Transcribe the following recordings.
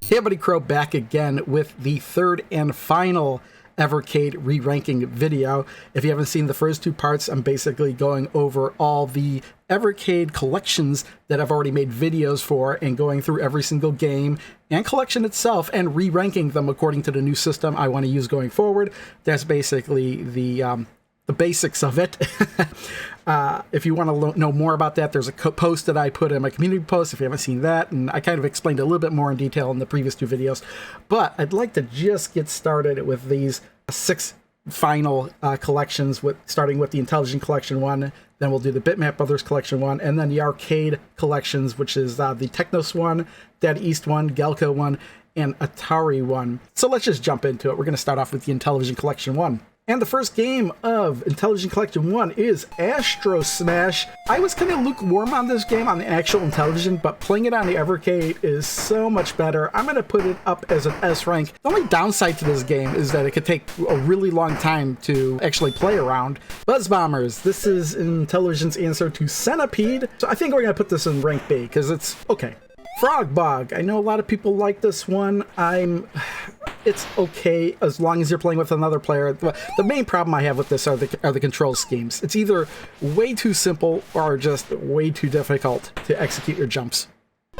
Hey everybody, Crow back again with the third and final Evercade re-ranking video. If you haven't seen the first two parts, I'm basically going over all the Evercade collections that I've already made videos for and going through every single game and collection itself and re-ranking them according to the new system I want to use going forward. That's basically the basics of it. If you want to know more about that, there's a post that I put in my community post if you haven't seen that, and I kind of explained a little bit more in detail in the previous two videos. But I'd like to just get started with these 6 final collections, starting with the Intellivision Collection 1, then we'll do the Bitmap Brothers Collection 1, and then the Arcade Collections, which is the Technos 1, Dead East 1, Gaelco 1, and Atari 1. So let's just jump into it. We're going to start off with the Intellivision Collection 1. And the first game of Intellivision Collection 1 is Astro Smash. I was kind of lukewarm on this game on the actual Intellivision, but playing it on the Evercade is so much better. I'm going to put it up as an S rank. The only downside to this game is that it could take a really long time to actually play around. Buzz Bombers. This is Intellivision's answer to Centipede. So I think we're going to put this in rank B because it's okay. Frog Bog. I know a lot of people like this one. It's okay as long as you're playing with another player. The main problem I have with this are the control schemes. It's either way too simple or just way too difficult to execute your jumps.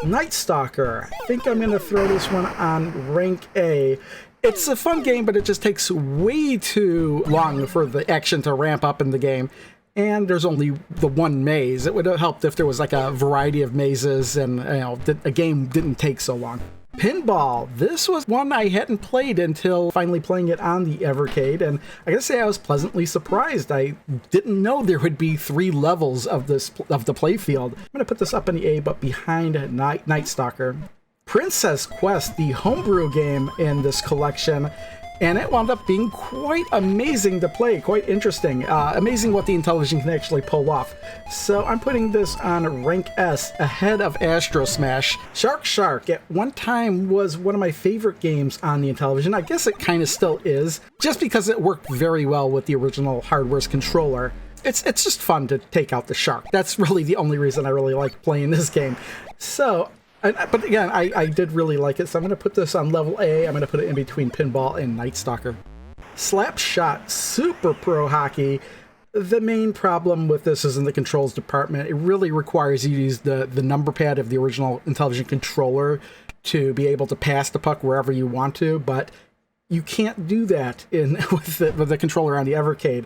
Night Stalker. I think I'm going to throw this one on rank A. It's a fun game, but it just takes way too long for the action to ramp up in the game. And there's only the one maze. It would have helped if there was like a variety of mazes and a game didn't take so long. Pinball. This was one I hadn't played until finally playing it on the Evercade, and I gotta say I was pleasantly surprised. I didn't know there would be 3 levels of the playfield. I'm gonna put this up in the A, but behind Night Stalker. Princess Quest, the homebrew game in this collection. And it wound up being quite amazing to play, quite interesting. Amazing what the Intellivision can actually pull off. So I'm putting this on rank S ahead of Astro Smash. Shark at one time was one of my favorite games on the Intellivision. I guess it kind of still is, just because it worked very well with the original hardware's controller. It's just fun to take out the shark. That's really the only reason I really like playing this game. So... But again, I did really like it, so I'm going to put this on level A. I'm going to put it in between Pinball and Night Stalker. Slapshot Super Pro Hockey. The main problem with this is in the controls department. It really requires you to use the number pad of the original Intellivision controller to be able to pass the puck wherever you want to, but you can't do that with the controller on the Evercade.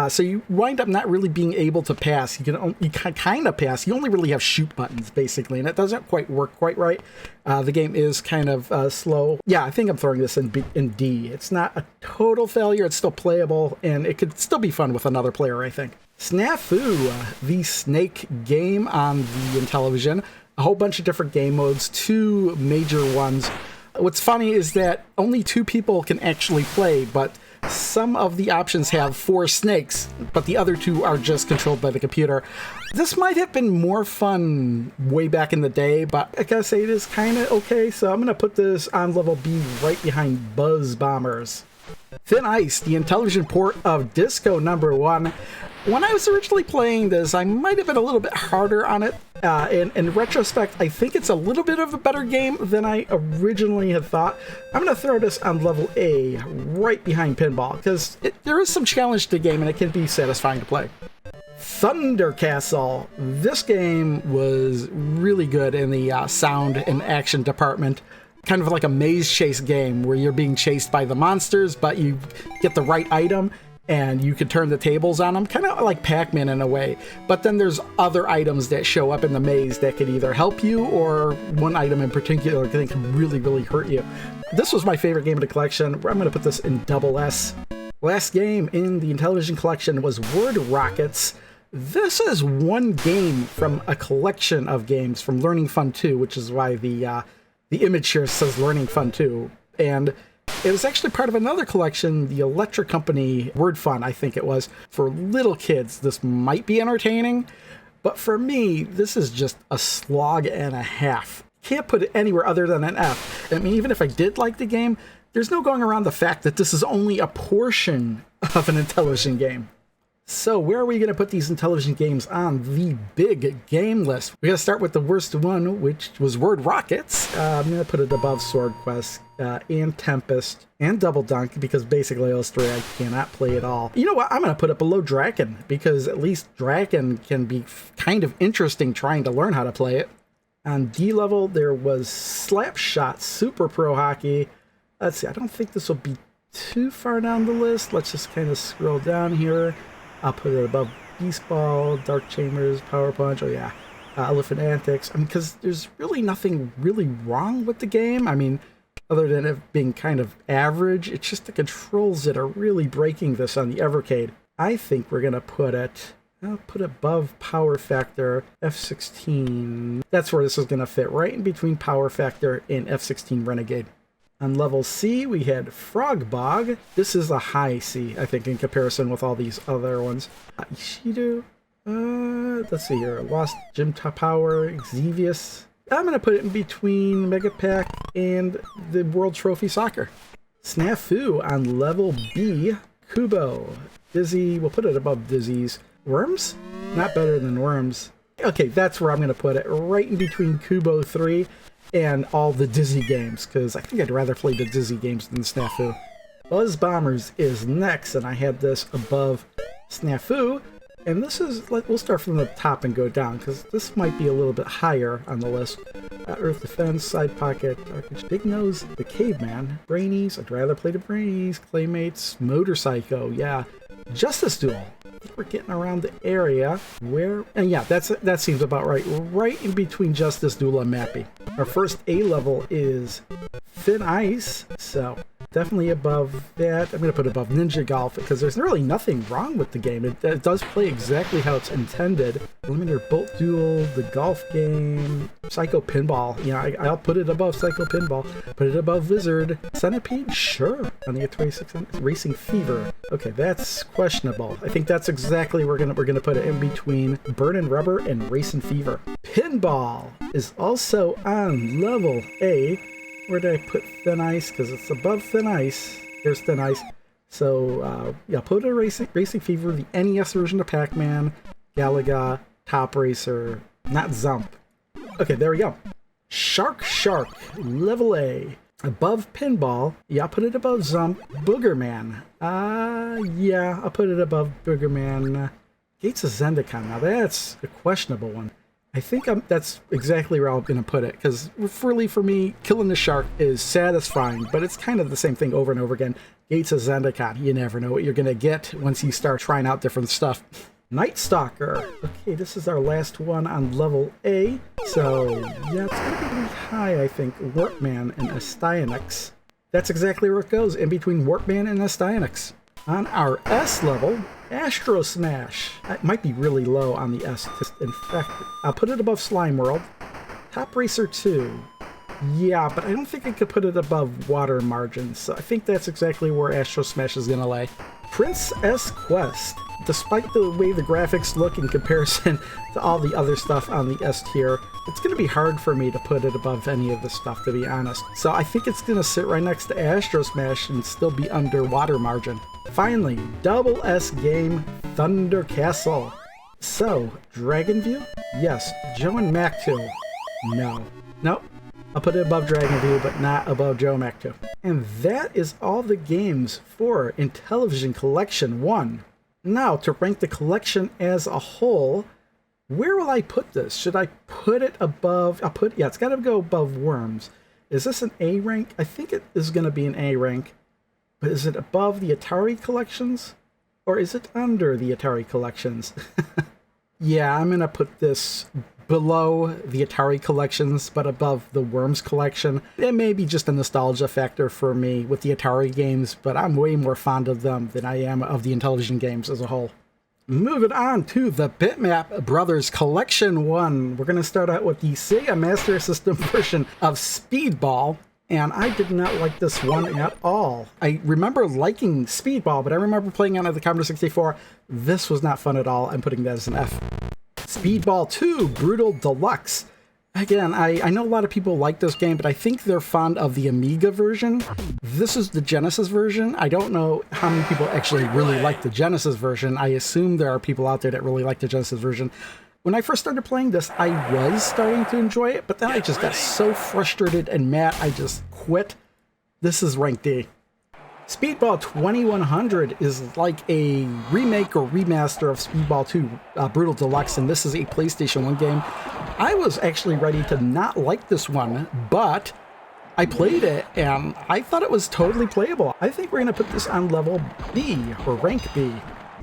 So you wind up not really being able to pass. You can kind of pass. You only really have shoot buttons, basically, and it doesn't quite work quite right. The game is kind of slow. Yeah, I think I'm throwing this in D. It's not a total failure. It's still playable, and it could still be fun with another player, I think. Snafu, the snake game on the Intellivision. A whole bunch of different game modes, 2 major ones. What's funny is that only 2 people can actually play, but some of the options have 4 snakes, but the other 2 are just controlled by the computer. This might have been more fun way back in the day, but I gotta say it is kind of okay, so I'm going to put this on level B right behind Buzz Bombers. Thin Ice, the Intellivision port of Disco #1. When I was originally playing this, I might have been a little bit harder on it. In retrospect, I think it's a little bit of a better game than I originally had thought. I'm going to throw this on level A, right behind Pinball, because there is some challenge to the game and it can be satisfying to play. Thunder Castle. This game was really good in the sound and action department. Kind of like a maze chase game where you're being chased by the monsters, but you get the right item and you can turn the tables on them, kind of like Pac-Man in a way. But then there's other items that show up in the maze that could either help you, or one item in particular that can really, really hurt you. This was my favorite game of the collection. I'm going to put this in double S. Last game in the Intellivision collection was Word Rockets. This is one game from a collection of games from Learning Fun 2, which is why the image here says Learning Fun 2. And it was actually part of another collection, the Electric Company Word Fun, I think it was. For little kids, this might be entertaining, but for me, this is just a slog and a half. Can't put it anywhere other than an F. I mean, even if I did like the game, there's no going around the fact that this is only a portion of an Intellivision game. So where are we going to put these Intellivision games on the big game list? We got to start with the worst one, which was Word Rockets. I'm going to put it above Sword Quest and Tempest and Double Dunk, because basically those three I cannot play at all. You know what? I'm going to put it below Draken, because at least Draken can be kind of interesting trying to learn how to play it. On D level, there was Slapshot Super Pro Hockey. Let's see, I don't think this will be too far down the list. Let's just kind of scroll down here. I'll put it above Beast Ball, Dark Chambers, Power Punch. Oh yeah, Elephant Antics. I mean, because there's really nothing really wrong with the game. I mean, other than it being kind of average, it's just the controls that are really breaking this on the Evercade. I think we're gonna put it. I'll put it above Power Factor, F16. That's where this is gonna fit, right in between Power Factor and F16 Renegade. On level C, we had Frog Bog. This is a high C, I think, in comparison with all these other ones. Ishido. Let's see here. Lost Gym Power, Xevious. I'm going to put it in between Mega Pack and the World Trophy Soccer. Snafu on level B. Kubo. Dizzy. We'll put it above Dizzy's. Worms? Not better than Worms. Okay, that's where I'm going to put it. Right in between Kubo 3 and all the Dizzy games, because I think I'd rather play the Dizzy games than Snafu. Buzz Bombers is next, and I had this above Snafu, and this is, we'll start from the top and go down, because this might be a little bit higher on the list. Earth Defense, Side Pocket, Big Nose, The Caveman, Brainies, I'd rather play the Brainies, Claymates, Motorcycle, yeah. Justice Duel. I think we're getting around the area where, and yeah, that seems about right. Right in between Justice Duel and Mappy. Our first A level is Thin Ice, so definitely above that. I'm going to put above Ninja Golf, because there's really nothing wrong with the game. It does play exactly how it's intended. Eliminator Bolt Duel, the golf game, Psycho Pinball. You know, I'll put it above Psycho Pinball. Put it above Wizard. Centipede? Sure. On the 2600. Racing Fever. Okay, that's questionable. I think that's exactly where we're gonna put it in between Burnin' Rubber and Racing Fever. Pinball is also on level A. Where did I put Thin Ice? Because it's above Thin Ice. Here's Thin Ice. So, yeah, put a Racing Fever, the NES version of Pac-Man, Galaga, Top Racer, not Zump. Okay, there we go. Shark, level A. Above Pinball. Yeah, I'll put it above Zump. Boogerman. Yeah, I'll put it above Boogerman. Gates of Zendikon. Now, that's a questionable one. I think that's exactly where I'm going to put it, because really for me, killing the shark is satisfying, but it's kind of the same thing over and over again. Gates of Zendikon, you never know what you're going to get once you start trying out different stuff. Night Stalker. Okay, this is our last one on level A, so yeah, it's going to be really high, I think. Warpman and Astyanax. That's exactly where it goes, in between Warpman and Astyanax. On our S level, Astro Smash. It might be really low on the S. In fact, I'll put it above Slime World. Top Racer 2. Yeah, but I don't think I could put it above Water Margins. So I think that's exactly where Astro Smash is going to lay. Princess Quest. Despite the way the graphics look in comparison to all the other stuff on the S tier, it's going to be hard for me to put it above any of the stuff, to be honest. So I think it's going to sit right next to Astro Smash and still be under Water Margin. Finally, double S game, Thunder Castle. So, Dragon View? Yes. Joe and Mac 2? No. Nope. I'll put it above Dragon View, but not above Joe Mac 2. And that is all the games for Intellivision Collection 1. Now, to rank the collection as a whole, where will I put this? Should I put it above... yeah, it's got to go above Worms. Is this an A rank? I think it is going to be an A rank. But is it above the Atari collections? Or is it under the Atari collections? Yeah, I'm going to put this below the Atari collections, but above the Worms collection. It may be just a nostalgia factor for me with the Atari games, but I'm way more fond of them than I am of the Intellivision games as a whole. Moving on to the Bitmap Brothers Collection 1. We're going to start out with the Sega Master System version of Speedball. And I did not like this one at all. I remember liking Speedball, but I remember playing it on the Commodore 64. This was not fun at all. I'm putting that as an F. Speedball 2 Brutal Deluxe. Again, I know a lot of people like this game, but I think they're fond of the Amiga version. This is the Genesis version. I don't know how many people actually really like the Genesis version. I assume there are people out there that really like the Genesis version. When I first started playing this, I was starting to enjoy it, but then I just got so frustrated and mad, I just quit. This is Rank D. Speedball 2100 is like a remake or remaster of Speedball 2 Brutal Deluxe, and this is a PlayStation 1 game. I was actually ready to not like this one, but I played it and I thought it was totally playable. I think we're going to put this on level B, or rank B.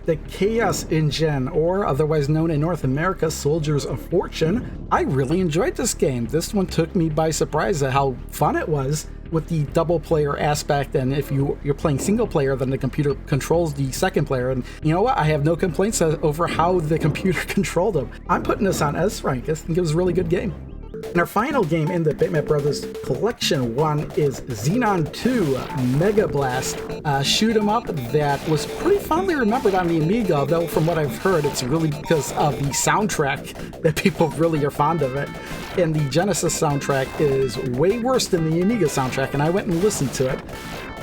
The Chaos Engine, or otherwise known in North America, Soldiers of Fortune. I really enjoyed this game. This one took me by surprise at how fun it was with the double player aspect, and if you're playing single player, then the computer controls the second player, and you know what? I have no complaints over how the computer controlled them. I'm putting this on S rank. I think it was a really good game. And our final game in the Bitmap Brothers Collection 1 is Xenon 2 Mega Blast, shoot 'em up that was pretty fondly remembered on the Amiga, though from what I've heard, it's really because of the soundtrack that people really are fond of it. And the Genesis soundtrack is way worse than the Amiga soundtrack, and I went and listened to it.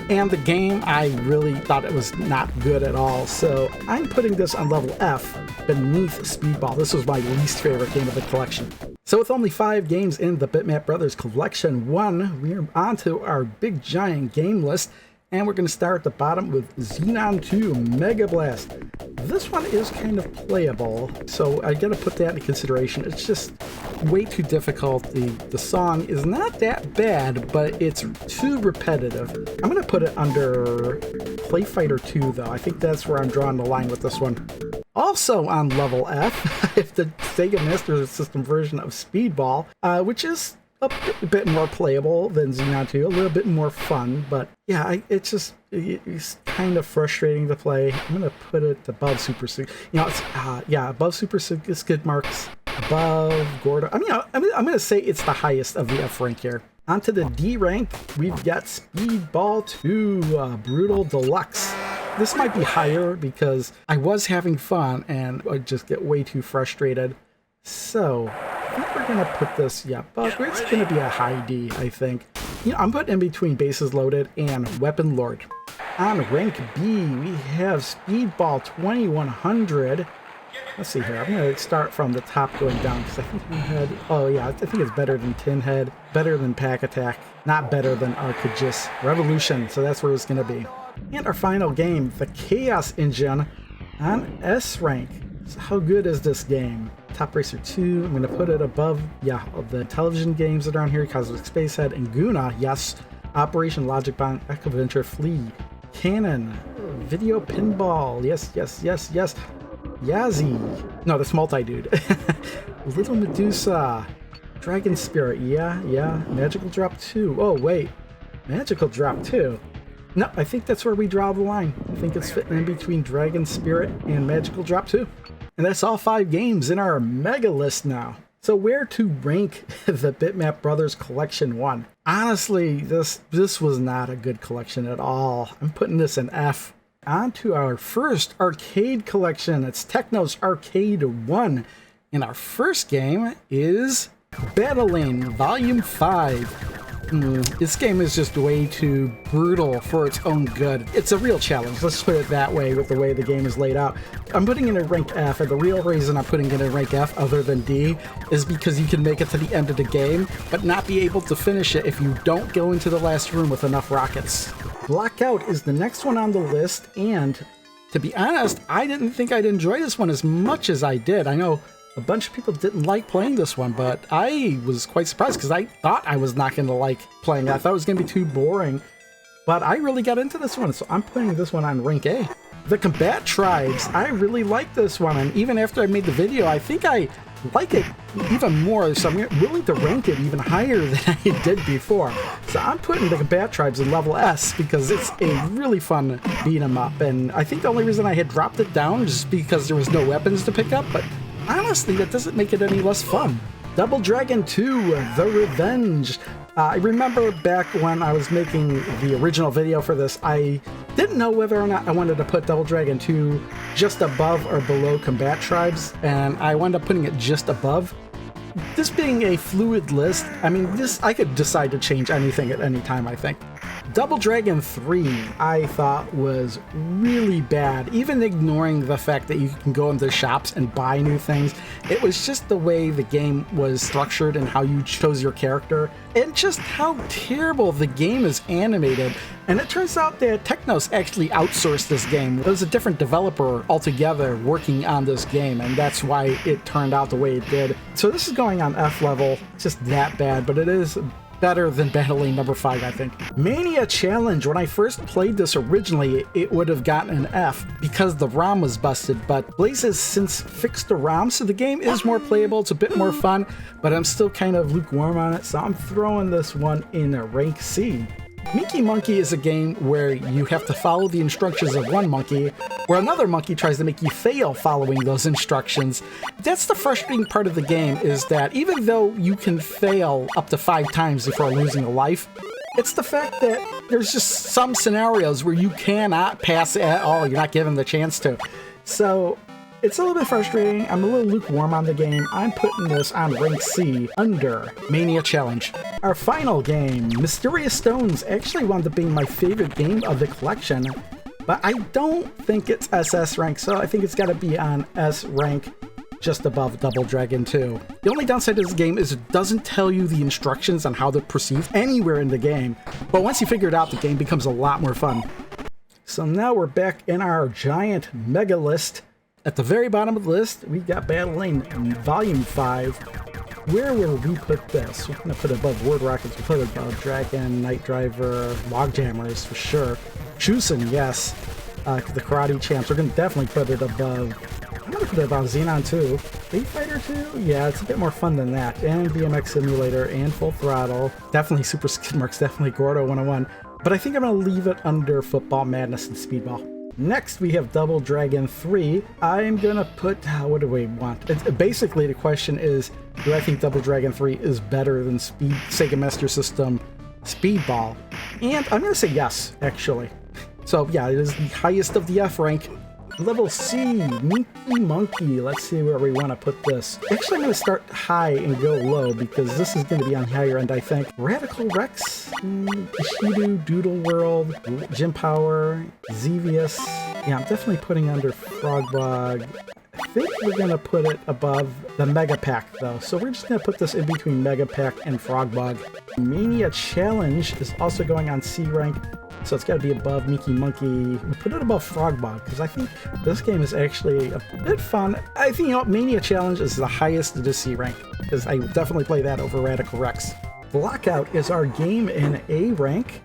And the game, I really thought it was not good at all, so I'm putting this on level F beneath Speedball. This was my least favorite game of the collection. So with only 5 games in the Bitmap Brothers Collection 1, we're on to our big giant game list, and we're going to start at the bottom with Xenon 2 Mega Blast. This one is kind of playable, so I gotta put that into consideration. It's just way too difficult. The song is not that bad, but it's too repetitive. I'm gonna put it under Play Fighter 2 though. I think that's where I'm drawing the line with this one. Also on level F, if the Sega Master System version of Speedball, which is a bit more playable than Xenon 2, a little bit more fun, but yeah, it's kind of frustrating to play. I'm gonna put it above Super Skid. You know, it's above Super Skid Marks, above Gordo. I mean, I'm gonna say it's the highest of the F rank here. Onto the D rank, we've got Speedball 2 Brutal Deluxe. This might be higher because I was having fun and I just get way too frustrated. So I think we're gonna put this, but it's gonna be a high D, I think. You know, I'm putting in between Bases Loaded and Weapon Lord. On rank B, we have Speedball 2100. Let's see here. I'm gonna start from the top going down because I think we had. Oh yeah, I think it's better than Tin Head, better than Pack Attack, not better than Cartridges. Revolution. So that's where it's gonna be. And our final game, the Chaos Engine, on S rank. So how good is this game? Top Racer 2, I'm going to put it above, of the television games that are on here, Cosmic Spacehead and Guna, yes. Operation Logic Bomb, Echo Venture, Flea, Cannon, Video Pinball, yes. Yazzie, no, that's Multi-Dude. Little Medusa, Dragon Spirit, yeah. Magical Drop 2, oh wait, Magical Drop 2. No, I think that's where we draw the line. I think it's fitting in between Dragon Spirit and Magical Drop 2. And that's all 5 games in our mega list now. So where to rank the Bitmap Brothers Collection 1? Honestly, this was not a good collection at all. I'm putting this in F. On to our first arcade collection. It's Technos Arcade 1. And our first game is Battling Volume 5. This game is just way too brutal for its own good. It's a real challenge, let's put it that way, with the way the game is laid out. I'm putting it in rank F, and the real reason I'm putting it in rank F, other than D, is because you can make it to the end of the game, but not be able to finish it if you don't go into the last room with enough rockets. Blackout is the next one on the list, and to be honest, I didn't think I'd enjoy this one as much as I did. I know a bunch of people didn't like playing this one, but I was quite surprised because I thought I was not going to like playing it. I thought it was going to be too boring, but I really got into this one, so I'm putting this one on rank A. The Combat Tribes, I really like this one, and even after I made the video, I think I like it even more, so I'm willing to rank it even higher than I did before. So I'm putting the Combat Tribes in level S because it's a really fun beat 'em up, and I think the only reason I had dropped it down is because there was no weapons to pick up, but honestly, that doesn't make it any less fun. Double Dragon 2, The Revenge. I remember back when I was making the original video for this, I didn't know whether or not I wanted to put Double Dragon 2 just above or below Combat Tribes, and I wound up putting it just above. this being a fluid list, I mean, I could decide to change anything at any time, I think. Double Dragon 3, I thought was really bad, even ignoring the fact that you can go into shops and buy new things. It was just the way the game was structured and how you chose your character, and just how terrible the game is animated. And it turns out that Technos actually outsourced this game. It was a different developer altogether working on this game, and that's why it turned out the way it did. So this is going on F level, just that bad, but it is better than battling number 5, I think. Mania Challenge, when I first played this originally, it would have gotten an F because the ROM was busted, but Blaze has since fixed the ROM, so the game is more playable, it's a bit more fun, but I'm still kind of lukewarm on it, so I'm throwing this one in a rank C. Minky Monkey is a game where you have to follow the instructions of one monkey, where another monkey tries to make you fail following those instructions. That's the frustrating part of the game, is that even though you can fail up to 5 times before losing a life, it's the fact that there's just some scenarios where you cannot pass at all, you're not given the chance to. So it's a little bit frustrating. I'm a little lukewarm on the game. I'm putting this on rank C under Mania Challenge. Our final game, Mysterious Stones, actually wound up being my favorite game of the collection, but I don't think it's SS rank, so I think it's got to be on S rank, just above Double Dragon 2. The only downside of this game is it doesn't tell you the instructions on how to proceed anywhere in the game, but once you figure it out, the game becomes a lot more fun. So now we're back in our giant mega list. At the very bottom of the list, we've got Battling Volume 5. Where will we put this? We're going to put it above Word Rockets, we'll put it above Dragon, Night Driver, Logjammers for sure. Chusen, yes. The Karate Champs, we're going to definitely put it above. I'm going to put it above Xenon 2. Street Fighter 2? Yeah, it's a bit more fun than that. And BMX Simulator, and Full Throttle. Definitely Super Skid Marks, definitely Gordo 101. But I think I'm going to leave it under Football Madness and Speedball. Next, we have Double Dragon 3. I'm gonna put, what do we want? Basically, the question is, do I think Double Dragon 3 is better than Sega Master System Speedball? And I'm gonna say yes, actually. So yeah, it is the highest of the F rank. Level C, Minky Monkey. Let's see where we want to put this. Actually, I'm going to start high and go low because this is going to be on higher end, I think. Radical Rex, Ishidu, Doodle World, Gym Power, Xevious. Yeah, I'm definitely putting under Frogbog. I think we're going to put it above the Mega Pack, though. So we're just going to put this in between Mega Pack and Frogbog. Mania Challenge is also going on C rank. So it's got to be above Minky Monkey. We put it above Frogbog because I think this game is actually a bit fun. I think, you know, Mania Challenge is the highest of the C rank because I definitely play that over Radical Rex. Blackout is our game in A rank.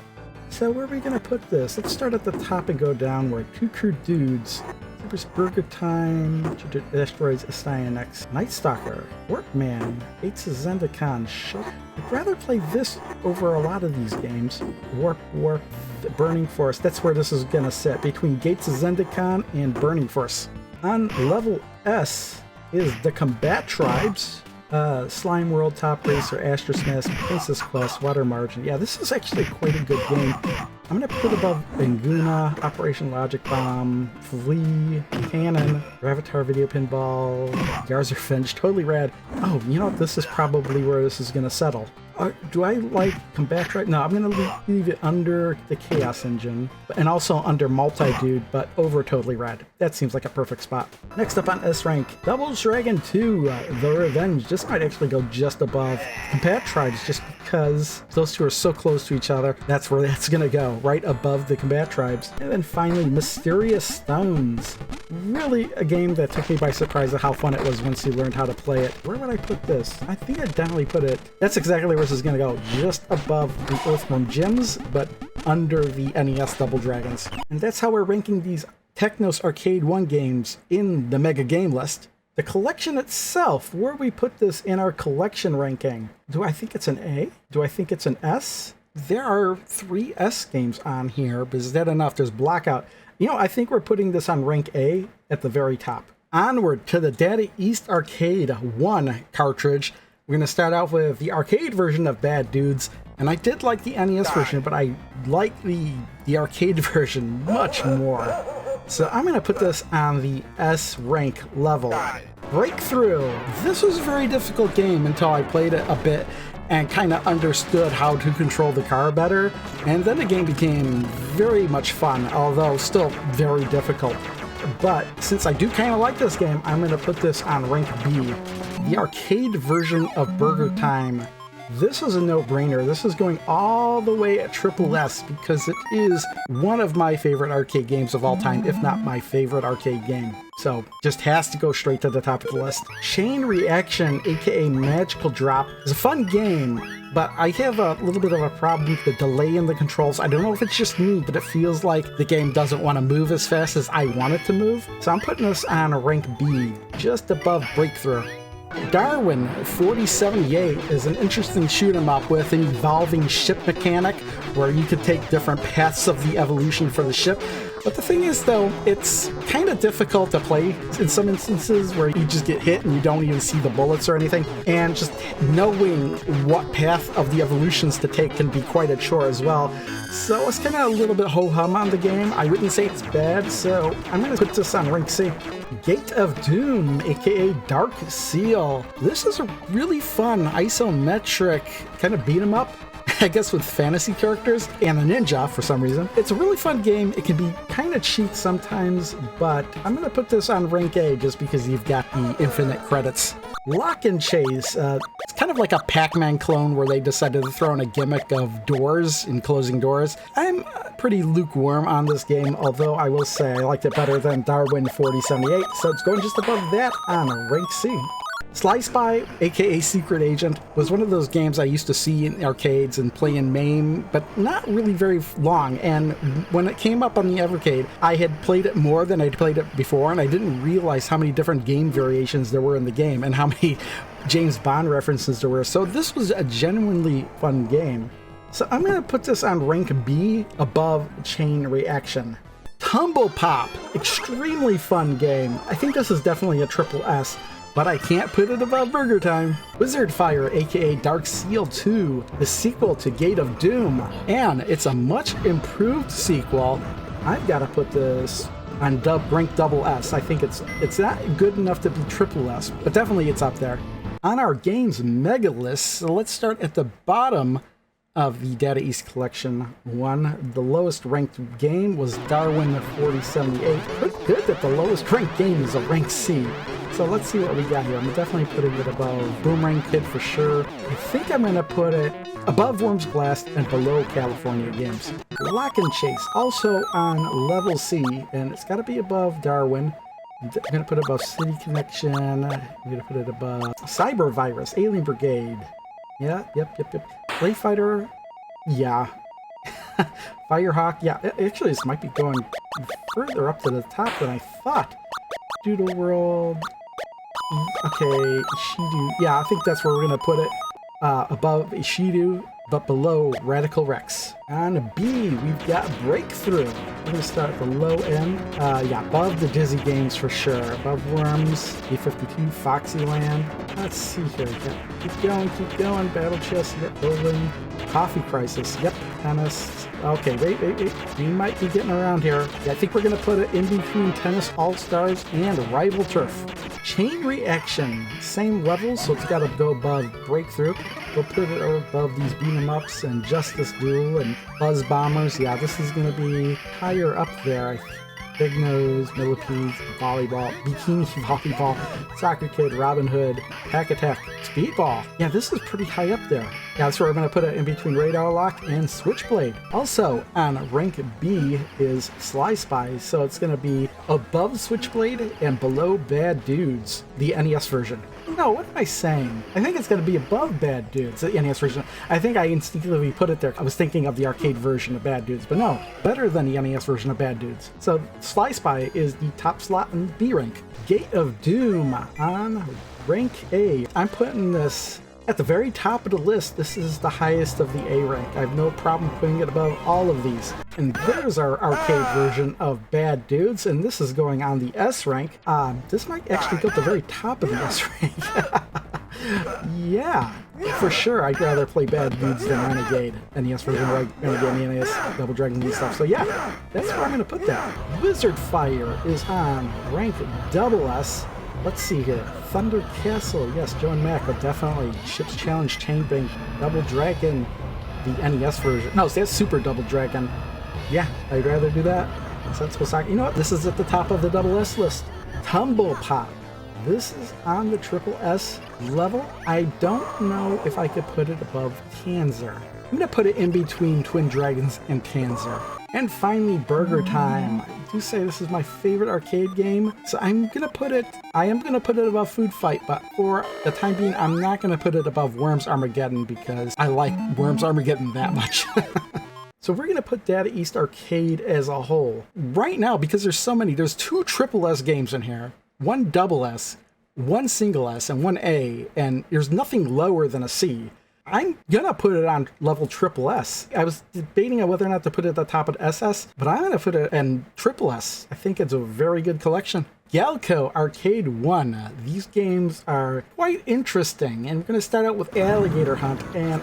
So where are we going to put this? Let's start at the top and go downward. Two Crew Dudes, Super's Burger Time, Asteroids, Astionex, Night Stalker, Workman, Gates of Zendikon, I'd rather play this over a lot of these games. Warp, Burning Force, that's where this is gonna sit, between Gates of Zendikon and Burning Force. On level S is the Combat Tribes, Slime World, Top Racer, Astrosmith, Princess Quest, Water Margin. Yeah, this is actually quite a good game. I'm gonna put above Banguna, Operation Logic Bomb, Flea, Cannon, Gravatar Video Pinball, Yar's Revenge, totally rad. Oh, you know, this is probably where this is gonna settle. Do I like Combat Tribe? No, I'm gonna leave it under the Chaos Engine, and also under Multi-Dude, but over Totally Rad. That seems like a perfect spot. Next up on S rank, Double Dragon 2, The Revenge. This might actually go just above Combat Tribes, just because those two are so close to each other. That's where that's gonna go, right above the Combat Tribes. And then finally, Mysterious Stones. Really a game that took me by surprise at how fun it was once you learned how to play it. Where would I put this? I think I'd definitely put it, that's exactly where this is going to go, just above the Earthworm Gyms, but under the NES Double Dragons. And that's how we're ranking these Technos Arcade 1 games in the Mega Game List. The collection itself, where we put this in our collection ranking? Do I think it's an A? Do I think it's an S? There are 3 S games on here, but is that enough? There's Blackout. You know, I think we're putting this on rank A at the very top. Onward to the Data East Arcade 1 cartridge. We're going to start out with the arcade version of Bad Dudes, and I did like the NES version, but I like the arcade version much more. So I'm going to put this on the S rank level. Breakthrough. This was a very difficult game until I played it a bit and kind of understood how to control the car better. And then the game became very much fun, although still very difficult. But since I do kind of like this game, I'm going to put this on rank B. The arcade version of Burger Time. This is a no-brainer. This is going all the way at triple S because it is one of my favorite arcade games of all time, if not my favorite arcade game. So just has to go straight to the top of the list. Chain Reaction, aka Magical Drop, is a fun game, but I have a little bit of a problem with the delay in the controls. I don't know if it's just me, but it feels like the game doesn't want to move as fast as I want it to move. So I'm putting this on a rank B, just above Breakthrough. Darwin 4078 is an interesting shoot 'em up with an evolving ship mechanic where you could take different paths of the evolution for the ship. But the thing is, though, it's kind of difficult to play in some instances where you just get hit and you don't even see the bullets or anything. And just knowing what path of the evolutions to take can be quite a chore as well. So it's kind of a little bit ho-hum on the game. I wouldn't say it's bad, so I'm going to put this on rank C. Gate of Doom, aka Dark Seal. This is a really fun isometric kind of beat 'em up, I guess, with fantasy characters and a ninja for some reason. It's a really fun game. It can be kind of cheap sometimes, but I'm going to put this on rank A just because you've got the infinite credits. Lock and Chase. It's kind of like a Pac-Man clone where they decided to throw in a gimmick of doors and closing doors. I'm pretty lukewarm on this game, although I will say I liked it better than Darwin 4078, so it's going just above that on rank C. Sly Spy, aka Secret Agent, was one of those games I used to see in arcades and play in MAME, but not really very long. And when it came up on the Evercade, I had played it more than I'd played it before, and I didn't realize how many different game variations there were in the game and how many James Bond references there were. So this was a genuinely fun game. So I'm going to put this on rank B above Chain Reaction. Tumble Pop, extremely fun game. I think this is definitely a triple S. But I can't put it above Burger Time. Wizard Fire, aka Dark Seal 2, the sequel to Gate of Doom. And it's a much improved sequel. I've got to put this on rank double S. I think it's not good enough to be triple S, but definitely it's up there. On our games mega list, so let's start at the bottom of the Data East Collection 1. The lowest ranked game was Darwin 4078. Pretty good that the lowest ranked game is a rank C. So let's see what we got here. I'm definitely putting it above Boomerang Kid for sure. I think I'm going to put it above Worms Blast and below California Games. Lock and Chase, also on level C, and it's got to be above Darwin. I'm going to put it above City Connection. I'm going to put it above Cyber Virus, Alien Brigade. Yeah, yep. Play Fighter, yeah. Firehawk, yeah. Actually, this might be going further up to the top than I thought. Doodle World. Okay, Ishidu. Yeah, I think that's where we're going to put it. Above Ishidu, but below Radical Rex. On B, we've got Breakthrough. We're going to start at the low end. Yeah, above the Dizzy games for sure. Above Worms, B-52, Foxyland. Let's see here. Keep going. Battle Chess, yep, Building. Coffee Crisis, yep. Tennis. Okay, wait. We might be getting around here. Yeah, I think we're going to put it in between Tennis All-Stars and Rival Turf. Chain Reaction, same level, so it's got to go above Breakthrough. We'll put it above these beat 'em ups and Justice Duel and Buzz Bombers. Yeah, this is going to be higher up there. Big Nose, Millipede, Volleyball, Bikini Volleyball, Soccer Kid, Robin Hood, Pack Attack, Speedball. Yeah, this is pretty high up there. Yeah, that's where we're going to put it in between Radar Lock and Switchblade. Also, on rank B is Sly Spy, so it's going to be above Switchblade and below Bad Dudes, the NES version. No, what am I saying? I think it's going to be above Bad Dudes, the NES version. I think I instinctively put it there. I was thinking of the arcade version of Bad Dudes, but no, better than the NES version of Bad Dudes. So Sly Spy is the top slot in B rank. Gate of Doom on rank A. I'm putting this at the very top of the list. This is the highest of the A rank. I have no problem putting it above all of these. And there's our arcade version of Bad Dudes, and this is going on the S rank. This might actually go at the very top of the S rank. Yeah, for sure. I'd rather play Bad Dudes than Renegade. NES version, like Renegade, NES, Double Dragon and stuff. So yeah, that's where I'm going to put that. Wizard Fire is on rank SS. Let's see here. Thunder Castle, yes, Joe and Mac, but definitely. Ships Challenge, Chain Bank, Double Dragon, the NES version. No, that's Super Double Dragon. Yeah, I'd rather do that. Sensible Soccer. You know what? This is at the top of the double S list. Tumble Pop. This is on the triple S level. I don't know if I could put it above Tanzer. I'm going to put it in between Twin Dragons and Tanzer. And finally, Burger Time. I do say this is my favorite arcade game, so I am going to put it above Food Fight, but for the time being, I'm not going to put it above Worms Armageddon because I like Worms Armageddon that much. So we're going to put Data East Arcade as a whole. Right now, because there's so many, there's 2 triple S games in here, 1 double S, 1 single S, and 1 A, and there's nothing lower than a C. I'm gonna put it on level triple S. I was debating on whether or not to put it at the top of SS, but I'm gonna put it in triple S. I think it's a very good collection. Gaelco Arcade 1. These games are quite interesting, and we're going to start out with Alligator Hunt, and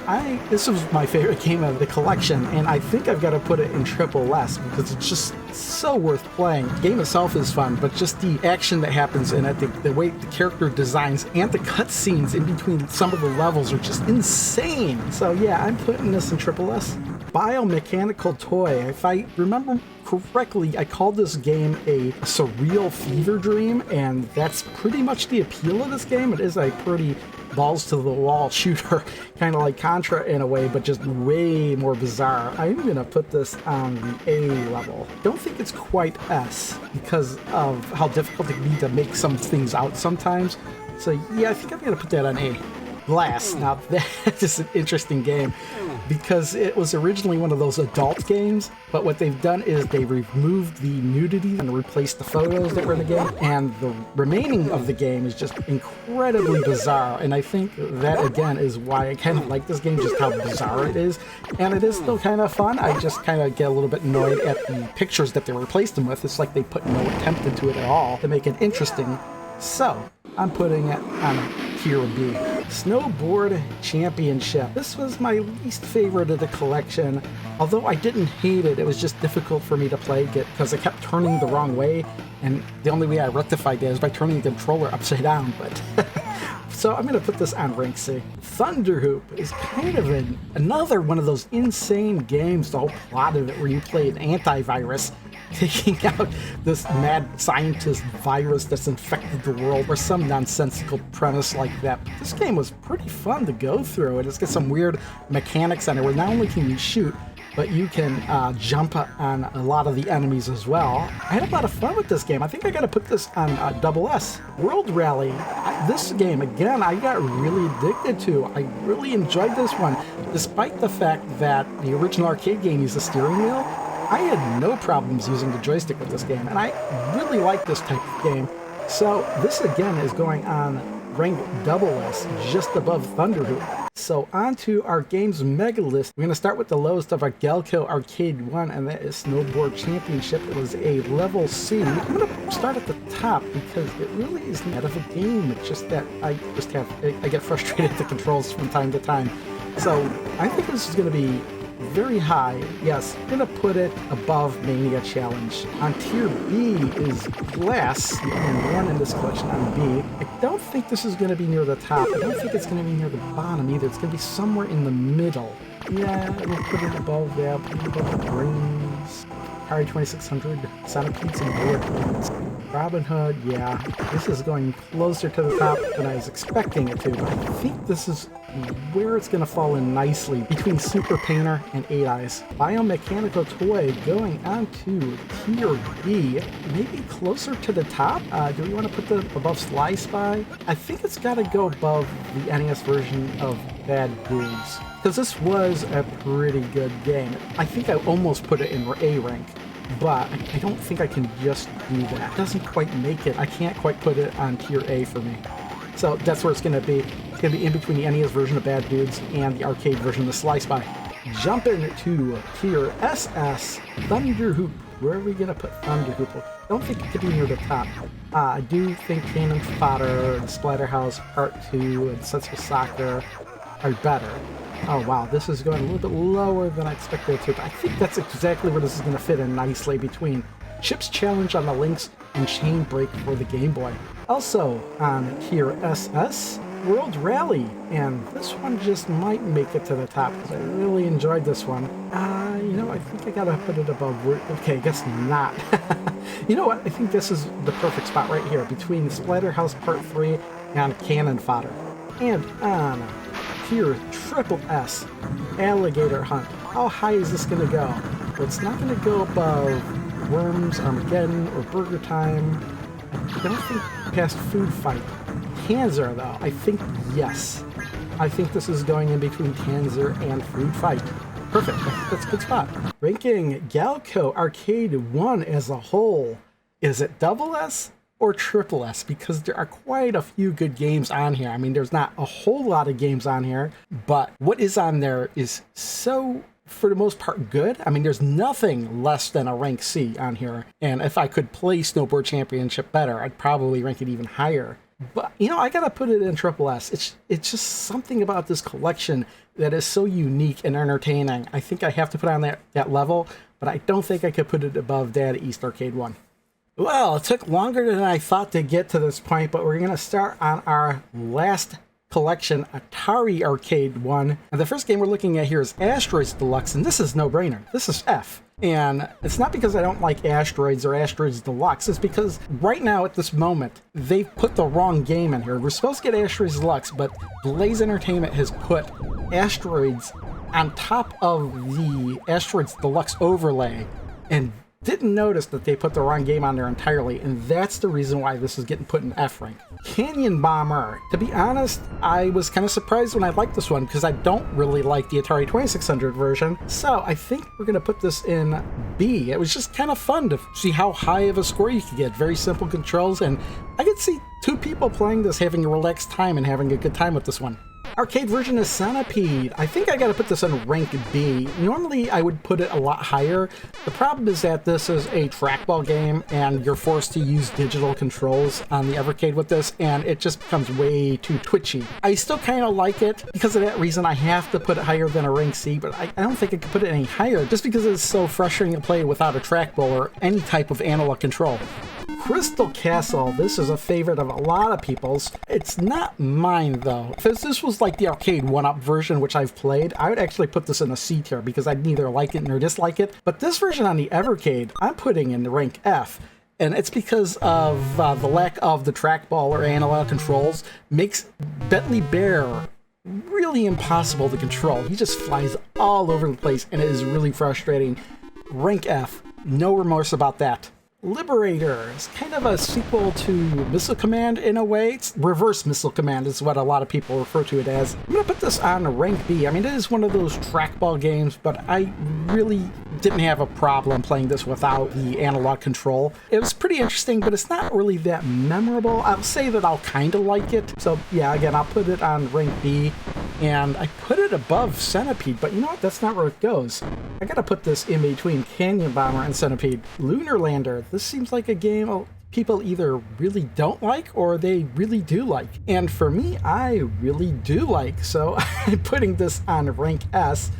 this was my favorite game of the collection, and I think I've got to put it in triple S because it's just so worth playing. The game itself is fun, but just the action that happens in it, the way the character designs and the cutscenes in between some of the levels are just insane. So yeah, I'm putting this in triple S. Biomechanical Toy. If I remember correctly, I called this game a surreal fever dream, and that's pretty much the appeal of this game. It is a pretty balls-to-the-wall shooter, kind of like Contra in a way, but just way more bizarre. I'm going to put this on the A level. Don't think it's quite S because of how difficult it can be to make some things out sometimes. So yeah, I think I'm going to put that on A. Glass. Now that is an interesting game because it was originally one of those adult games, but what they've done is they removed the nudity and replaced the photos that were in the game, and the remaining of the game is just incredibly bizarre, and I think that again is why I kind of like this game, just how bizarre it is, and it is still kind of fun. I just kind of get a little bit annoyed at the pictures that they replaced them with. It's like they put no attempt into it at all to make it interesting. So I'm putting it on tier B. Snowboard Championship. This was my least favorite of the collection. Although I didn't hate it, it was just difficult for me to play because I kept turning the wrong way, and the only way I rectified that is by turning the controller upside down. But so I'm going to put this on rank C. Thunderhoop is kind of another one of those insane games, the whole plot of it, where you play an antivirus taking out this mad scientist virus that's infected the world, or some nonsensical premise like that. But this game was pretty fun to go through, and it's got some weird mechanics on it where not only can you shoot, but you can jump on a lot of the enemies as well. I had a lot of fun with this game. I think I got to put this on double S. World Rally. This game, again, I got really addicted to. I really enjoyed this one. Despite the fact that the original arcade game used a steering wheel, I had no problems using the joystick with this game, and I really like this type of game. So this again is going on rank double S, just above Thunderhoop. So on to our games mega list. We're going to start with the lowest of our Gaelco Arcade 1, and that is Snowboard Championship. It was a level C. I'm going to start at the top because it really is not of a game. It's just that I get frustrated at the controls from time to time. So I think this is going to be very high. Yes, I'm gonna put it above Mania Challenge. On tier B is Glass, and one in this collection on B. I don't think this is gonna be near the top. I don't think it's gonna be near the bottom either. It's gonna be somewhere in the middle. Yeah, we'll put it above that. Put it above the Brains. Atari 2600, Centipedes and Bullet. Robin Hood, yeah. This is going closer to the top than I was expecting it to, but I think this is where it's going to fall in nicely between Super Painter and 8 Eyes. Biomechanical Toy going on to tier B, maybe closer to the top. Do we want to put the above Sly Spy? I think it's got to go above the NES version of Bad Dudes, because this was a pretty good game. I think I almost put it in A rank, but I don't think I can just do that. It doesn't quite make it. I can't quite put it on tier A for me. So that's where it's going to be. It's going to be in between the NES version of Bad Dudes and the arcade version of Sly Spy. Jumping to tier SS, Thunder Hoop. Where are we gonna put Thunder Hoop? I don't think it could be near the top. I do think Cannon Fodder and Splatterhouse Part 2 and Sensible Soccer are better. Oh wow, this is going a little bit lower than I expected it to, but I think that's exactly where this is going to fit in nicely between Chip's Challenge on the Lynx and Chain Break for the Game Boy. Also on tier SS, World Rally, and this one just might make it to the top because I really enjoyed this one. You know, I think I gotta put it above. Okay, I guess not. You know what? I think this is the perfect spot right here between Splatterhouse Part 3 and Cannon Fodder. And on tier triple S, Alligator Hunt. How high is this gonna go? Well, it's not gonna go above Worms, Armageddon, or Burger Time. I don't think past Food Fight. Tanzer, though, I think yes. I think this is going in between Tanzer and Food Fight. Perfect, that's a good spot. Ranking Gaelco Arcade 1 as a whole. Is it double S or triple S? Because there are quite a few good games on here. I mean, there's not a whole lot of games on here, but what is on there is so, for the most part, good. I mean, there's nothing less than a rank C on here. And if I could play Snowboard Championship better, I'd probably rank it even higher. But, you know, I gotta put it in triple S. It's just something about this collection that is so unique and entertaining. I think I have to put it on that level, but I don't think I could put it above Data East Arcade 1. Well, it took longer than I thought to get to this point, but we're gonna start on our last collection, Atari Arcade 1. And the first game we're looking at here is Asteroids Deluxe, and this is no-brainer. This is F. And it's not because I don't like Asteroids or Asteroids Deluxe, it's because right now at this moment, they've put the wrong game in here. We're supposed to get Asteroids Deluxe, but Blaze Entertainment has put Asteroids on top of the Asteroids Deluxe overlay, and didn't notice that they put the wrong game on there entirely, and that's the reason why this is getting put in F rank. Canyon Bomber. To be honest, I was kind of surprised when I liked this one because I don't really like the Atari 2600 version, so I think we're going to put this in B. It was just kind of fun to see how high of a score you could get. Very simple controls, and I could see two people playing this having a relaxed time and having a good time with this one. Arcade version of Centipede. I think I gotta put this on rank B. Normally I would put it a lot higher. The problem is that this is a trackball game and you're forced to use digital controls on the Evercade with this, and it just becomes way too twitchy. I still kind of like it. Because of that reason I have to put it higher than a rank C, but I don't think I could put it any higher just because it's so frustrating to play without a trackball or any type of analog control. Crystal Castle. This is a favorite of a lot of people's. It's not mine though. If this was like the arcade 1-up version, which I've played, I would actually put this in a C tier because I'd neither like it nor dislike it. But this version on the Evercade, I'm putting in the rank F. And it's because of the lack of the trackball or analog controls makes Bentley Bear really impossible to control. He just flies all over the place and it is really frustrating. Rank F. No remorse about that. Liberator is kind of a sequel to Missile Command in a way. It's reverse Missile Command is what a lot of people refer to it as. I'm going to put this on rank B. I mean, it is one of those trackball games, but I really didn't have a problem playing this without the analog control. It was pretty interesting, but it's not really that memorable. I'll say that I'll kind of like it. So yeah, again, I'll put it on rank B. And I put it above Centipede, but you know what? That's not where it goes. I gotta put this in between Canyon Bomber and Centipede. Lunar Lander. This seems like a game people either really don't like or they really do like. And for me, I really do like, so I'm putting this on rank S.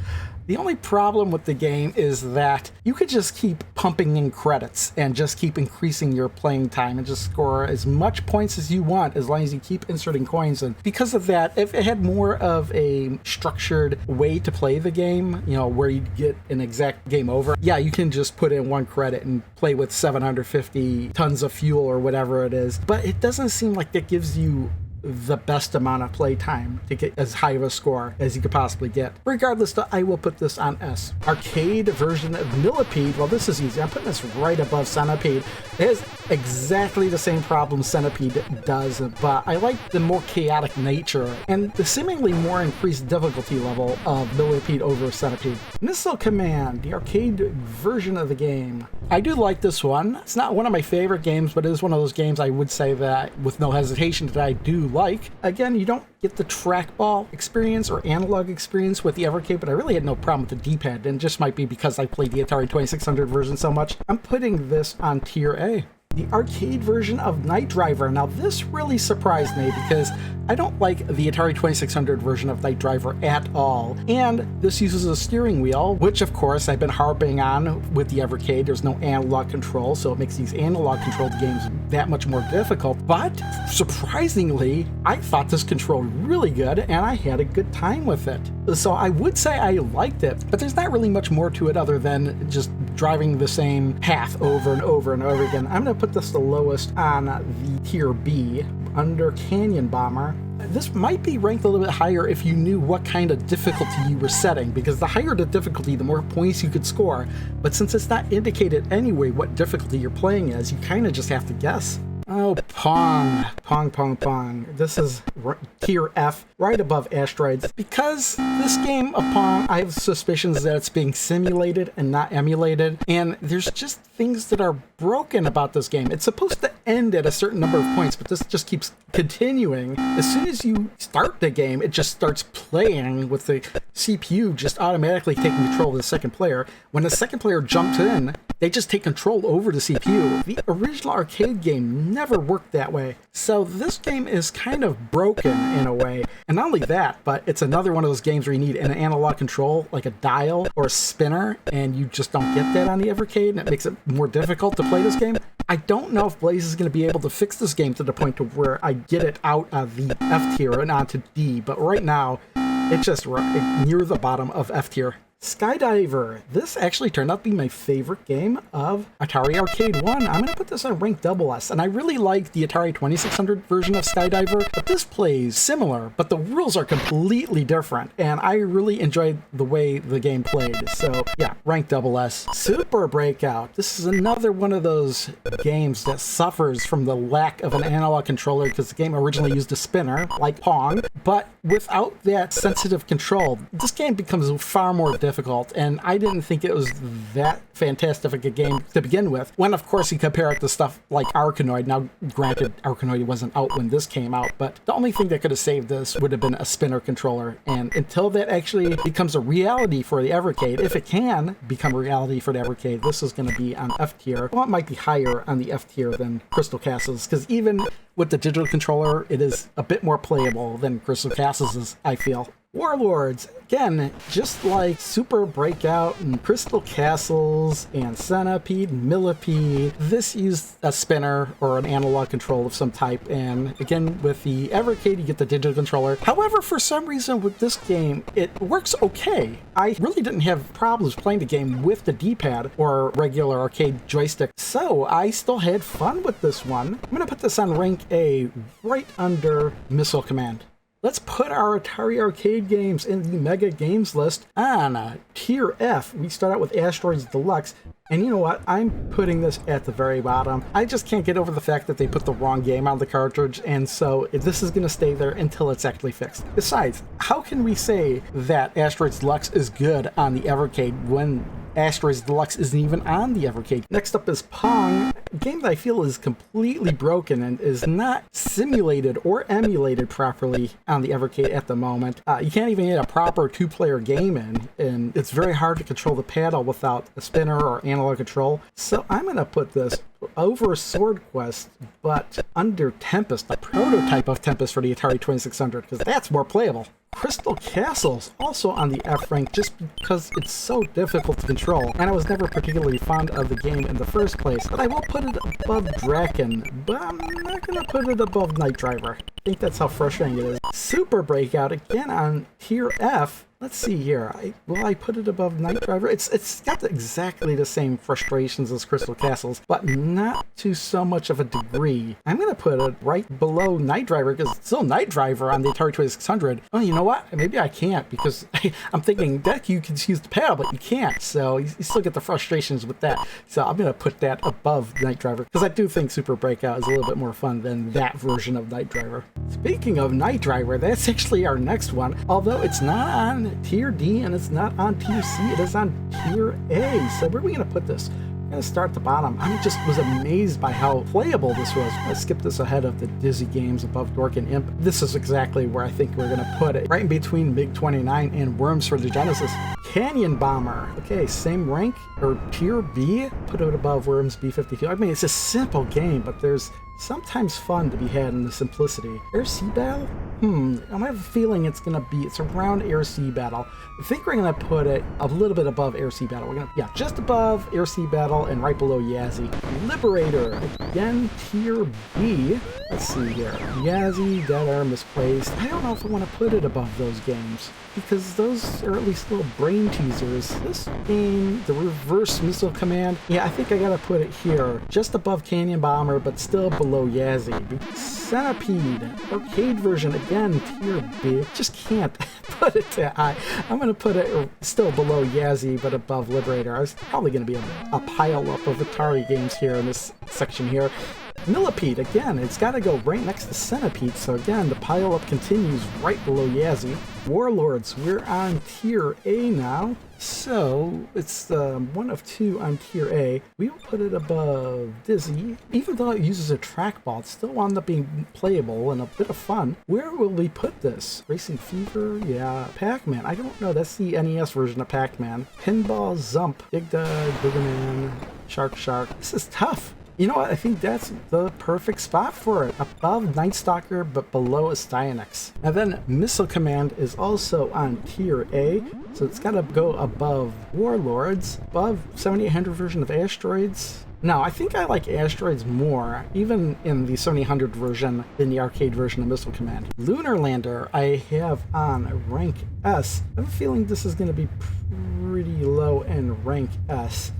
The only problem with the game is that you could just keep pumping in credits and just keep increasing your playing time and just score as much points as you want as long as you keep inserting coins in. Because of that, if it had more of a structured way to play the game, you know, where you get an exact game over, yeah, you can just put in 1 credit and play with 750 tons of fuel or whatever it is. But it doesn't seem like that gives you the best amount of play time to get as high of a score as you could possibly get. Regardless, though, I will put this on S. Arcade version of Millipede. Well, this is easy. I'm putting this right above Centipede. It has exactly the same problem Centipede does, but I like the more chaotic nature and the seemingly more increased difficulty level of Millipede over Centipede. Missile Command, the arcade version of the game. I do like this one. It's not one of my favorite games, but it is one of those games I would say that with no hesitation that I do like. Again, you don't get the trackball experience or analog experience with the Evercade, but I really had no problem with the D-pad, and it just might be because I played the Atari 2600 version so much. I'm putting this on tier A. The arcade version of Night Driver. Now this really surprised me because I don't like the Atari 2600 version of Night Driver at all, and this uses a steering wheel, which of course I've been harping on with the Evercade. There's no analog control, so it makes these analog controlled games that much more difficult, but surprisingly I thought this controlled really good and I had a good time with it. So I would say I liked it, but there's not really much more to it other than just driving the same path over and over and over again. I'm going to put this the lowest on the tier B, under Canyon Bomber. This might be ranked a little bit higher if you knew what kind of difficulty you were setting, because the higher the difficulty, the more points you could score. But since it's not indicated anyway what difficulty you're playing as, you kind of just have to guess. Oh, Pong. Pong. This is tier F, right above Asteroids. Because this game of Pong, I have suspicions that it's being simulated and not emulated, and there's just things that are broken about this game. It's supposed to end at a certain number of points, but this just keeps continuing. As soon as you start the game, it just starts playing with the CPU just automatically taking control of the second player. When the second player jumps in, they just take control over the CPU. The original arcade game never worked that way. So this game is kind of broken in a way. And not only that, but it's another one of those games where you need an analog control, like a dial or a spinner, and you just don't get that on the Evercade, and it makes it more difficult to play this game. I don't know if Blaze is going to be able to fix this game to the point to where I get it out of the F tier and onto D, but right now, it's just near the bottom of F tier. Skydiver. This actually turned out to be my favorite game of Atari Arcade 1. I'm going to put this on rank SS, and I really like the Atari 2600 version of Skydiver, but this plays similar, but the rules are completely different, and I really enjoyed the way the game played. So yeah, rank SS. Super Breakout. This is another one of those games that suffers from the lack of an analog controller because the game originally used a spinner, like Pong, but without that sensitive control, this game becomes far more difficult, and I didn't think it was that fantastic a game to begin with. When, of course, you compare it to stuff like Arkanoid. Now, granted, Arkanoid wasn't out when this came out, but the only thing that could have saved this would have been a spinner controller, and until that actually becomes a reality for the Evercade, if it can become a reality for the Evercade, this is going to be on F tier. Well, it might be higher on the F tier than Crystal Castles, because even with the digital controller, it is a bit more playable than Crystal Castles is, I feel. Warlords, again, just like Super Breakout and Crystal Castles and Centipede and Millipede, this used a spinner or an analog control of some type, and again, with the Evercade, you get the digital controller. However, for some reason with this game, it works okay. I really didn't have problems playing the game with the D-pad or regular arcade joystick, so I still had fun with this one. I'm going to put this on rank A, right under Missile Command. Let's put our Atari Arcade games in the Mega Games list on Tier F. We start out with Asteroids Deluxe, and you know what? I'm putting this at the very bottom. I just can't get over the fact that they put the wrong game on the cartridge, and so this is going to stay there until it's actually fixed. Besides, how can we say that Asteroids Deluxe is good on the Evercade when Asteroids Deluxe isn't even on the Evercade? Next up is Pong, a game that I feel is completely broken and is not simulated or emulated properly on the Evercade at the moment. You can't even get a proper two-player game in, and it's very hard to control the paddle without a spinner or analog control. So I'm going to put this over Sword Quest, but under Tempest, a prototype of Tempest for the Atari 2600, because that's more playable. Crystal Castles, also on the F rank, just because it's so difficult to control, and I was never particularly fond of the game in the first place, but I will put it above Draken, but I'm not going to put it above Night Driver. think that's how frustrating it is. Super Breakout, again on tier F. Let's see here. Will I put it above Night Driver? It's got exactly the same frustrations as Crystal Castles, but not to so much of a degree. I'm going to put it right below Night Driver because it's still Night Driver on the Atari 2600. Oh, you know what? Maybe I can't because I'm thinking that you can use the paddle, but you can't. So you still get the frustrations with that. So I'm going to put that above Night Driver because I do think Super Breakout is a little bit more fun than that version of Night Driver. Speaking of Night Driver, that's actually our next one. Although it's not on tier D and it's not on tier C, it is on tier A. So where are we going to put this? I'm going to start at the bottom. I just was amazed by how playable this was. I skipped this ahead of the Dizzy games above Dork and Imp. This is exactly where I think we're going to put it. Right in between MiG-29 and Worms for the Genesis. Canyon Bomber. Okay, same rank or tier B. Put it above Worms B-52. I mean, it's a simple game, but there's sometimes fun to be had in the simplicity. Air Sea Battle? I have a feeling it's around Air Sea Battle. I think we're gonna put it a little bit above Air Sea Battle. Just above Air Sea Battle and right below Yazzie. Liberator, again, tier B. Let's see here. Yazzie, Dead Air, Misplaced. I don't know if I want to put it above those games because those are at least little brain teasers. This game, the Reverse Missile Command, I think I gotta put it here, just above Canyon Bomber, but still below Yazzie. Centipede, arcade version, again, tier B. Just can't put it that high. I'm gonna put it still below Yazzie, but above Liberator. There's probably gonna be a pile up of Atari games here in this section here. Millipede, again, it's got to go right next to Centipede, so again, the pile-up continues right below Yazzie. Warlords, we're on tier A now, so it's one of two on tier A. We will put it above Dizzy. Even though it uses a trackball, it still wound up being playable and a bit of fun. Where will we put this? Racing Fever? Yeah. Pac-Man, I don't know, that's the NES version of Pac-Man. Pinball Zump, Dig Dug, Boogerman, Shark Shark. This is tough. You know what? I think that's the perfect spot for it. Above Night Stalker, but below Astyanax. And then Missile Command is also on tier A, so it's got to go above Warlords, above 7800 version of Asteroids. No, I think I like Asteroids more, even in the 7800 version than the arcade version of Missile Command. Lunar Lander, I have on rank S. I have a feeling this is going to be pretty low in rank S.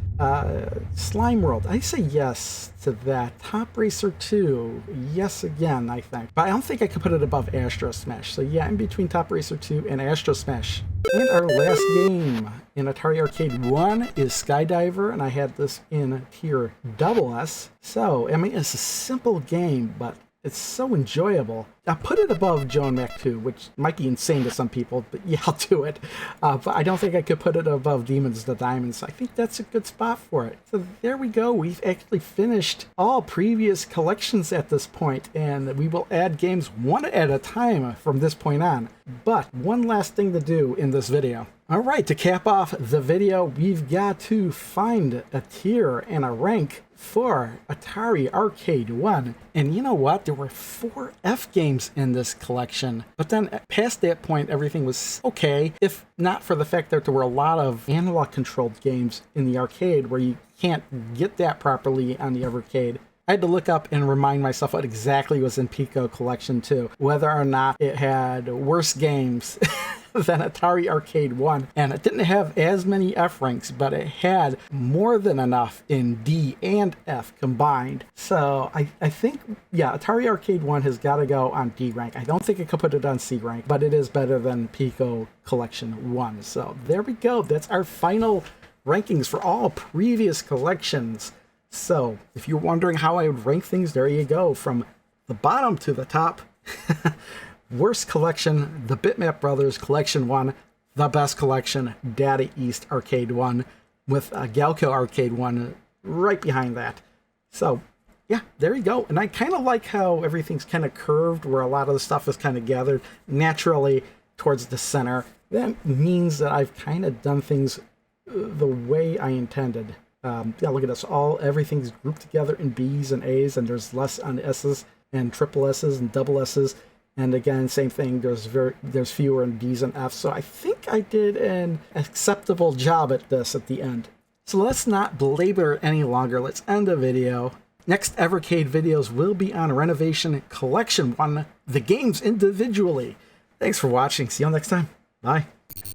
Slime World, I say yes to that. Top Racer 2, yes again, I think. But I don't think I could put it above Astro Smash. So yeah, in between Top Racer 2 and Astro Smash. And our last game in Atari Arcade 1 is Skydiver, and I had this in tier SS. So, I mean, it's a simple game, but it's so enjoyable. I put it above Joe and Mac 2, which might be insane to some people, but yeah, I'll do it. But I don't think I could put it above Demons to Diamonds. I think that's a good spot for it. So there we go. We've actually finished all previous collections at this point, and we will add games one at a time from this point on. But one last thing to do in this video. All right, to cap off the video, we've got to find a tier and a rank for Atari Arcade 1. And you know what? There were 4 F games in this collection. But then past that point, everything was okay, if not for the fact that there were a lot of analog-controlled games in the arcade where you can't get that properly on the Evercade. I had to look up and remind myself what exactly was in Pico Collection 2, whether or not it had worse games than Atari Arcade 1. And it didn't have as many F ranks, but it had more than enough in D and F combined. So I think, yeah, Atari Arcade 1 has got to go on D rank. I don't think I could put it on C rank, but it is better than Pico Collection 1. So there we go. That's our final rankings for all previous collections. So if you're wondering how I would rank things, there you go. From the bottom to the top. Worst collection, the Bitmap Brothers Collection 1. The best collection, Data East Arcade 1, with Gaelco Arcade 1 right behind that. So yeah, there you go. And I kind of like how everything's kind of curved, where a lot of the stuff is kind of gathered naturally towards the center. That means that I've kind of done things the way I intended. Yeah, look at this. Everything's grouped together in B's and A's, and there's less on S's and triple S's and double S's. And again, same thing. There's fewer in D's and F's. So I think I did an acceptable job at this at the end. So let's not belabor it any longer. Let's end the video. Next Evercade videos will be on Renovation Collection 1, the games individually. Thanks for watching. See you all next time. Bye.